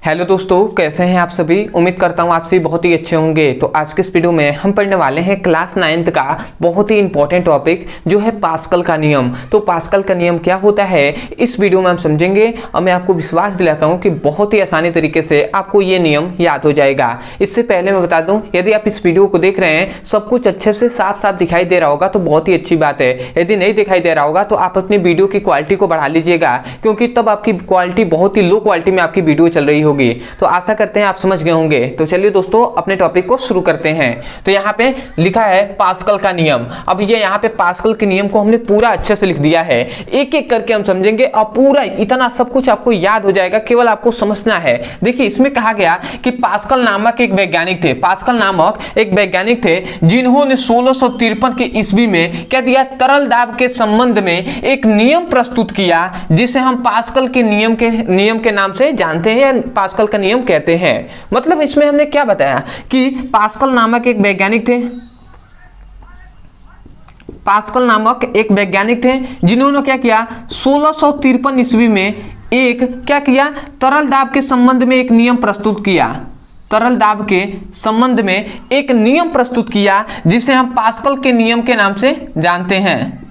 Hello दोस्तों, कैसे हैं आप सभी। उम्मीद करता हूँ आप सभी बहुत ही अच्छे होंगे। तो आज के इस वीडियो में हम पढ़ने वाले हैं क्लास 9th का बहुत ही इंपॉर्टेंट टॉपिक जो है पास्कल का नियम। तो पास्कल का नियम क्या होता है इस वीडियो में हम समझेंगे और मैं आपको विश्वास दिलाता हूँ कि बहुत ही आसानी तरीके से आपको ये नियम याद हो जाएगा। इससे पहले मैं बता दूँ, यदि आप इस वीडियो को देख रहे हैं सब कुछ अच्छे से साफ साफ दिखाई दे रहा होगा तो बहुत ही अच्छी बात है। यदि नहीं दिखाई दे रहा होगा तो आप अपनी वीडियो की क्वालिटी को बढ़ा लीजिएगा, क्योंकि तब आपकी क्वालिटी बहुत ही लो क्वालिटी में आपकी वीडियो चल रही होगी। तो आशा करते हैं आप समझ गए होंगे। तो चलिए दोस्तों अपने टॉपिक को शुरू करते हैं। तो यहाँ पे लिखा है पास्कल का नियम। अब ये यहाँ पे पास्कल के नियम को हमने पूरा अच्छे से लिख दिया है, एक एक करके हम समझेंगे और पूरा इतना सब कुछ आपको याद हो जाएगा, केवल आपको समझना है। देखिए इसमें कहा गया कि पास्कल नामक एक वैज्ञानिक थे, पास्कल नामक एक वैज्ञानिक थे जिन्होंने 1653 के ईस्वी में क्या दिया, तरल दाब के संबंध में एक नियम प्रस्तुत किया जिसे हम पास्कल के नियम के नाम से जानते हैं, पास्कल का नियम कहते हैं। मतलब इसमें हमने क्या बताया कि पास्कल नामक एक वैज्ञानिक थे, पास्कल नामक एक वैज्ञानिक थे जिन्होंने क्या किया, 1653 ईस्वी में एक क्या किया, तरल दाब के संबंध में एक नियम प्रस्तुत किया, तरल दाब के संबंध में एक नियम प्रस्तुत किया जिसे हम पास्कल के नियम के नाम से जानते हैं।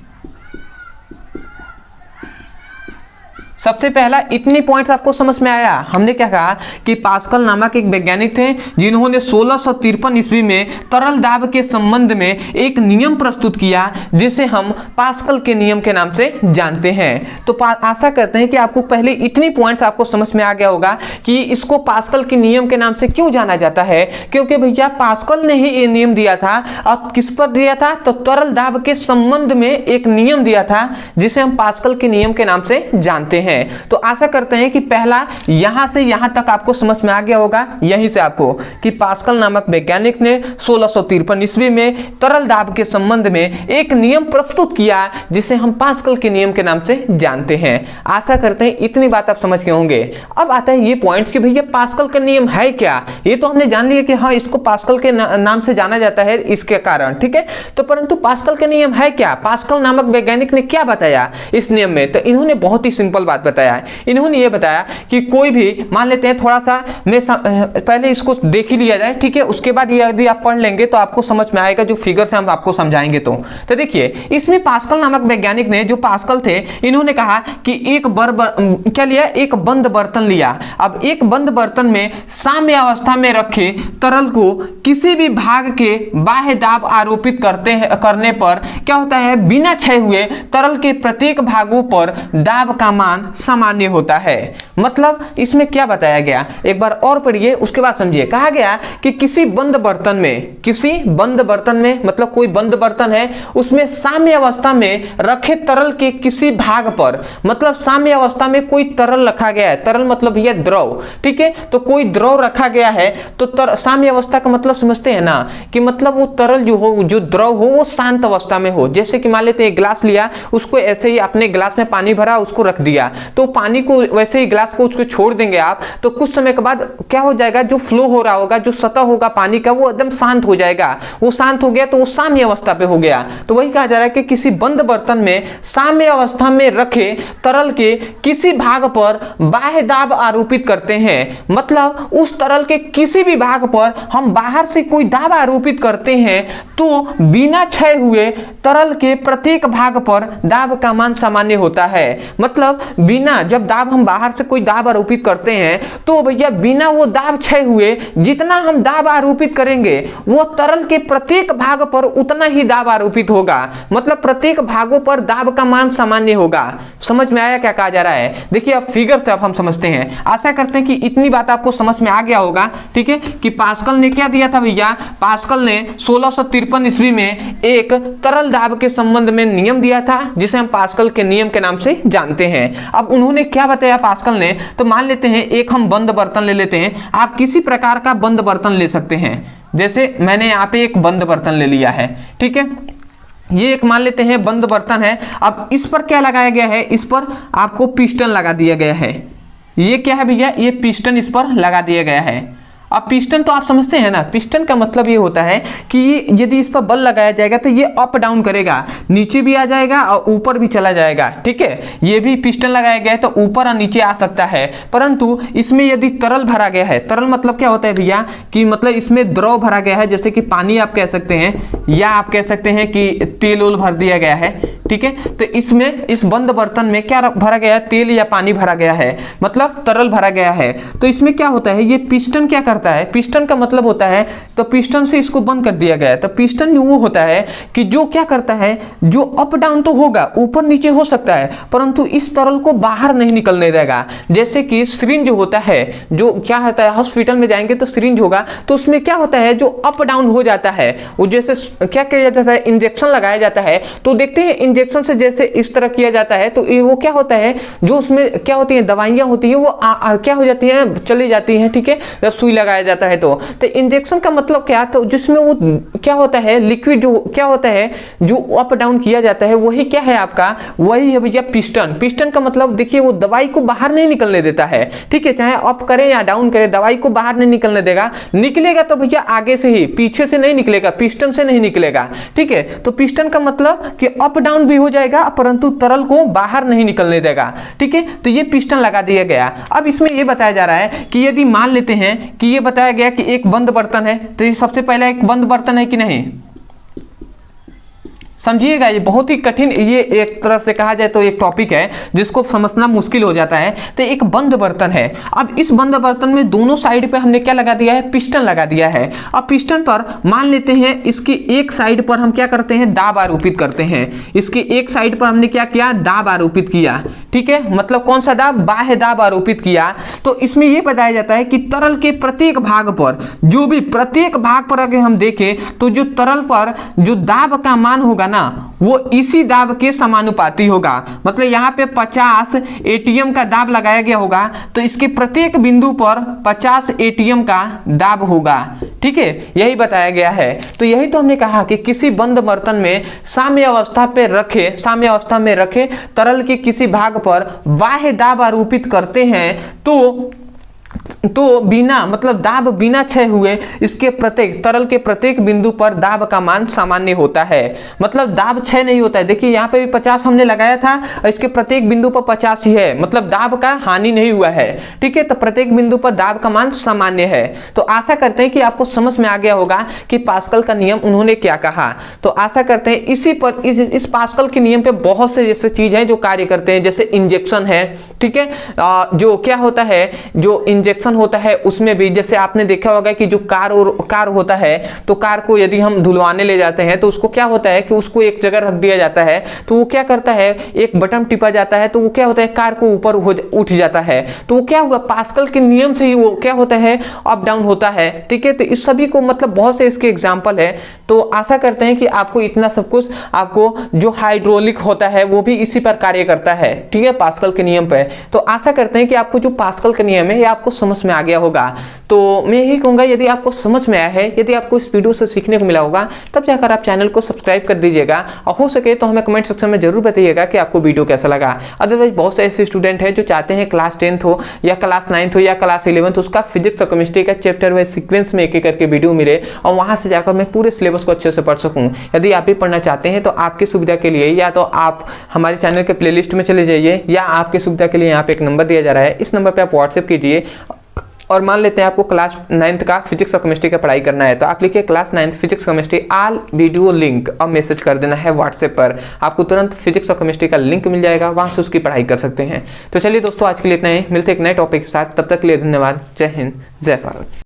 सबसे पहला इतनी पॉइंट्स आपको समझ में आया। हमने क्या कहा कि पास्कल नामक एक वैज्ञानिक थे जिन्होंने 1653 ईस्वी में तरल दाब के संबंध में एक नियम प्रस्तुत किया जिसे हम पास्कल के नियम के नाम से जानते हैं। तो आशा करते हैं कि आपको पहले इतनी पॉइंट्स आपको समझ में आ गया होगा कि इसको पास्कल के नियम के नाम से क्यों जाना जाता है, क्योंकि भैया पास्कल ने ही ये नियम दिया था। अब किस पर दिया था, तो तरल दाब के संबंध में एक नियम दिया था जिसे हम पास्कल के नियम के नाम से जानते हैं। तो आशा करते हैं कि पहला यहां से यहां तक आपको समझ में आ गया होगा, यहीं से आपको कि पास्कल नामक वैज्ञानिक ने 1653 ईस्वी में तरल दाब के संबंध में एक नियम प्रस्तुत किया जिसे हम पास्कल के नियम के नाम से जानते हैं। आशा करते हैं इतनी बात आप समझ गए होंगे। अब आता है ये पॉइंट कि भैया पास्कल का नियम है क्या। ये तो हमने जान लिया कि हाँ इसको पास्कल के नाम से जाना जाता है इसके कारण, ठीक है। तो परंतु पास्कल का नियम है क्या, पास्कल नामक वैज्ञानिक ने क्या बताया इस नियम में। तो इन्होंने बहुत ही सिंपल बात बताया है। इन्होंने ये बताया कि कोई भी मान लेते हैं, थोड़ा सा पहले इसको देख ही लिया जाए, ठीक है। उसके बाद ये यदि आप पढ़ लेंगे तो आपको समझ में आएगा, जो फिगर से हम आपको समझाएंगे। तो देखिए इसमें पास्कल नामक वैज्ञानिक ने, जो पास्कल थे, इन्होंने कहा कि क्या लिया, एक बंद बर्तन लिया। अब एक बंद बर्तन में साम्य अवस्था में रखे तरल को किसी भी भाग के बाह्य दाब आरोपित करने पर क्या होता है, बिना क्षय हुए तरल के प्रत्येक भागों पर दाब का मान सामान्य होता है। मतलब इसमें क्या बताया गया, एक बार और पढ़िए उसके बाद समझिए। कहा गया कि किसी बंद बर्तन में मतलब कोई बंद बर्तन है, उसमें साम्य अवस्था में रखे तरल के किसी भाग पर, मतलब साम्य अवस्था में कोई तरल रखा गया है, तरल मतलब भैया द्रव, ठीक है। तो कोई द्रव रखा गया है तो साम्य अवस्था का मतलब समझते हैं ना, कि मतलब वो तरल जो हो, जो द्रव हो, वो शांत अवस्था में हो। जैसे कि मान लेते हैं एक गिलास लिया, उसको ऐसे ही अपने गिलास में पानी भरा, उसको रख दिया, तो पानी को वैसे ही गिलास को उसको छोड़ देंगे आप, तो कुछ समय के बाद क्या हो जाएगा, जो फ्लो हो रहा होगा, जो सतह होगा पानी का, वो एकदम शांत हो जाएगा। वो शांत हो गया तो वो साम्य अवस्था पे हो गया। तो वही कहा जा रहा है कि किसी बंद बर्तन में साम्य अवस्था में रखे तरल के किसी भाग पर बाह्य दाब आरोपित करते हैं। मतलब उस तरल के किसी भी भाग पर हम बाहर से कोई दाब आरोपित करते हैं तो बिना क्षय हुए तरल के प्रत्येक भाग पर दाब का मान सामान्य होता है। मतलब बिना, जब दाब हम बाहर से कोई दाब आरोपित करते हैं तो भैया बिना वो दाब क्षय हुए जितना हम दाब आरोपित करेंगे वो तरल के प्रत्येक भाग पर उतना ही दाब आरोपित होगा। मतलब प्रत्येक भागों पर दाब का मान सामान्य होगा। समझ में आया क्या कहा जा रहा है। देखिए अब फिगर से अब हम समझते हैं। आशा करते हैं कि इतनी बात आपको समझ में आ गया होगा, ठीक है। कि पास्कल ने क्या दिया था भैया, पास्कल ने 1653 ईस्वी में एक तरल दाब के संबंध में नियम दिया था जिसे हम पास्कल के नियम के नाम से जानते हैं। अब उन्होंने क्या बताया पास्कल ने, तो मान लेते हैं एक हम बंद बर्तन ले लेते हैं। आप किसी प्रकार का बंद बर्तन ले सकते हैं, जैसे मैंने यहाँ पे एक बंद बर्तन ले लिया है, ठीक है। ये एक मान लेते हैं बंद बर्तन है। अब इस पर क्या लगाया गया है, इस पर आपको पिस्टन लगा दिया गया है। ये क्या है भैया, ये पिस्टन इस पर लगा दिया गया है। अब पिस्टन तो आप समझते हैं ना, पिस्टन का मतलब ये होता है कि यदि इस पर बल लगाया जाएगा तो ये अप डाउन करेगा, नीचे भी आ जाएगा और ऊपर भी चला जाएगा। ठीक है, ये भी पिस्टन लगाया गया है तो ऊपर और नीचे आ सकता है, परंतु इसमें यदि तरल भरा गया है, तरल मतलब क्या होता है भैया कि मतलब इसमें द्रव भरा गया है, जैसे कि पानी आप कह सकते हैं या आप कह सकते हैं कि तेल ओल भर दिया गया है। ठीक है, तो इसमें इस बंद बर्तन में क्या भरा गया है, तेल या पानी भरा गया है, मतलब तरल भरा गया है। तो इसमें क्या होता है, ये पिस्टन क्या करता है, पिस्टन का मतलब होता है तो पिस्टन से इसको बंद कर दिया गया है। तो पिस्टन वो होता है कि जो क्या करता है, जो अप डाउन तो होगा, ऊपर नीचे हो सकता है, परंतु इस तरल को बाहर नहीं निकलने देगा। जैसे कि सिरिंज होता है, जो क्या होता है, हॉस्पिटल में जाएंगे तो सिरिंज होगा, तो उसमें क्या होता है, जो अप डाउन हो जाता है, वो जैसे क्या किया जाता है, इंजेक्शन लगाया जाता है, तो देखते हैं इंजेक्शन से जैसे इस तरह किया जाता है तो वो क्या होता है, जो उसमें क्या होती है, दवाइयां होती है, वो क्या हो जाती हैं, चली जाती हैं। ठीक है, जब सुई लगाया जाता है तो इंजेक्शन का मतलब क्या, तो जिसमें वो क्या होता है, लिक्विड जो क्या होता है, जो अप डाउन किया जाता है, वही क्या है आपका, वही है भैया पिस्टन। पिस्टन का मतलब देखिए, वो दवाई को बाहर नहीं निकलने देता है। ठीक है, चाहे अप करे या डाउन करे, दवाई को बाहर नहीं निकलने देगा। निकलेगा तो भैया आगे से ही, पीछे से नहीं निकलेगा, पिस्टन से नहीं निकलेगा। ठीक है, तो पिस्टन का मतलब कि अप डाउन भी हो जाएगा, परंतु तरल को बाहर नहीं निकलने देगा। ठीक है, तो ये पिस्टन लगा दिया गया। अब इसमें ये बताया जा रहा है कि यदि मान लेते हैं कि ये बताया गया कि एक बंद बर्तन है, तो ये सबसे पहले एक बंद बर्तन है कि नहीं, समझिएगा, ये बहुत ही कठिन, ये एक तरह से कहा जाए तो एक टॉपिक है जिसको समझना मुश्किल हो जाता है। तो एक बंद बर्तन है, अब इस बंद बर्तन में दोनों साइड पे हमने क्या लगा दिया है, पिस्टन लगा दिया है। अब पिस्टन पर मान लेते हैं इसकी एक साइड पर हम क्या करते हैं, दाब आरोपित करते हैं। इसकी एक साइड पर हमने क्या किया, दाब आरोपित किया। ठीक है, मतलब कौन सा दाब, बाह्य दाब आरोपित किया। तो इसमें यह बताया जाता है कि तरल के प्रत्येक भाग पर, जो भी प्रत्येक भाग पर अगर हम देखें तो जो तरल पर जो दाब का मान होगा ना, वो इसी दाब के समानुपाती होगा। मतलब यहाँ पे 50 एटीएम का दाब लगाया गया होगा, तो इसके प्रत्येक बिंदु पर 50 एटीएम का दाब होगा। ठीक है, यही बताया गया है। तो यही तो हमने कहा कि किसी बंद बर्तन में साम्य अवस्था पे रखे, साम्य अवस्था में रखे तरल के किसी भाग पर बाह्य दाब आरोपित करते हैं तो बिना मतलब दाब बिना क्षय हुए इसके प्रत्येक तरल के प्रत्येक बिंदु पर दाब का मान सामान्य होता है। मतलब दाब क्षय नहीं होता है। देखिए यहाँ पे भी 50 हमने लगाया था और इसके प्रत्येक बिंदु पर 50 ही है, मतलब दाब का हानि नहीं हुआ है। ठीक है, तो प्रत्येक बिंदु पर दाब का मान सामान्य है। तो आशा करते हैं कि आपको समझ में आ गया होगा कि पास्कल का नियम उन्होंने क्या कहा। तो आशा करते हैं इसी पर इस पास्कल के नियम पे बहुत से जैसे चीज है जो कार्य करते हैं, जैसे इंजेक्शन है। ठीक है, जो क्या होता है, जो इंजेक्शन होता है उसमें भी जैसे आपने देखा होगा कि जो कार होता है, तो कार को यदि हम धुलवाने ले जाते हैं तो उसको क्या होता है कि उसको एक जगह रख दिया जाता है, तो वो क्या करता है, एक बटन टिपा जाता है तो वो क्या होता है, कार को ऊपर उठ जाता है। तो वो क्या हुआ, पास्कल के नियम से ही वो क्या होता है, अप डाउन होता है। ठीक है, तो इस सभी को मतलब बहुत से इसके एग्जाम्पल है। तो आशा करते हैं कि आपको इतना सब कुछ, आपको जो हाइड्रोलिक होता है वो भी इसी पर कार्य करता है। ठीक है, पास्कल के नियम पे। तो आशा करते हैं कि आपको जो पास्कल का नियम है ये आपको समझ में आ गया होगा। तो मैं यही कहूंगा, यदि आपको समझ में आया है, यदि आपको इस वीडियो से सीखने को मिला होगा, तब जाकर आप चैनल को सब्सक्राइब कर दीजिएगा और हो सके तो हमें कमेंट सेक्शन में जरूर बताइएगा कि आपको वीडियो कैसा लगा। अदरवाइज बहुत से ऐसे स्टूडेंट हैं जो चाहते हैं क्लास 10th हो या क्लास 9th हो या क्लास 11th, उसका फिजिक्स और केमिस्ट्री का चैप्टर वाइज सीक्वेंस में एक एक करके वीडियो मिले और वहां से जाकर मैं पूरे सिलेबस को अच्छे से पढ़ सकूं। यदि आप भी पढ़ना चाहते हैं तो आपकी सुविधा के लिए या तो आप हमारे चैनल के प्लेलिस्ट में चले जाइए, या आपकी सुविधा के लिए यहाँ पे एक नंबर दिया जा रहा है, इस नंबर पे आप व्हाट्सएप कीजिए। और मान लेते हैं आपको क्लास 9th का फिजिक्स और केमिस्ट्री का पढ़ाई करना है, तो आप लिखिए class 9th physics chemistry all video link और मैसेज कर देना है व्हाट्सएप पर। आपको तुरंत फिजिक्स और केमिस्ट्री का लिंक मिल जाएगा, वहां से उसकी पढ़ाई कर सकते हैं। तो चलिए दोस्तों, आज के लिए इतना ही, मिलते हैं एक नए टॉपिक के साथ। तब तक के लिए धन्यवाद। जय हिंद, जय भारत।